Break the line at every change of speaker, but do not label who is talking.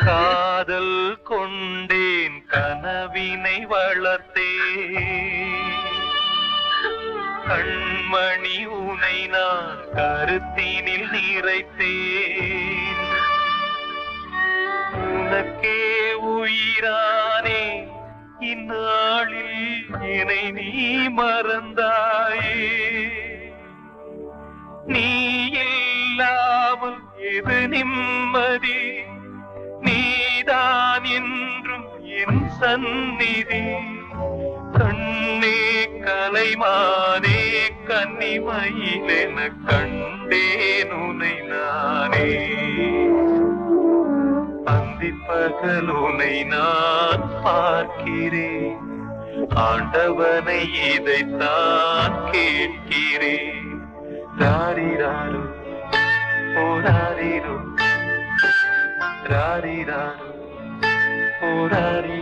காதல் கொண்டேன் கனவினை வளர்த்தேன் கண்மணி உனை நான் கருத்தினில் நிறைத்தேன் உனக்கே உயிரானே இந்நாளில் என்னை நீ மறந்தாயே நீ இல்லாமல் எது நிம்மதி நீதான் என்றும் என் சந்நிதி கண்ணே கலைமானே கன்னிமயிலென கண்டேன் உனை நானே அந்திப்பகல் உனை நான் பார்க்கிறேன் ஆண்டவனை இதைத்தான் கேட்கிறேன் ராரிராரோ ஓராரிரோ ராரிராரோ ஓராரி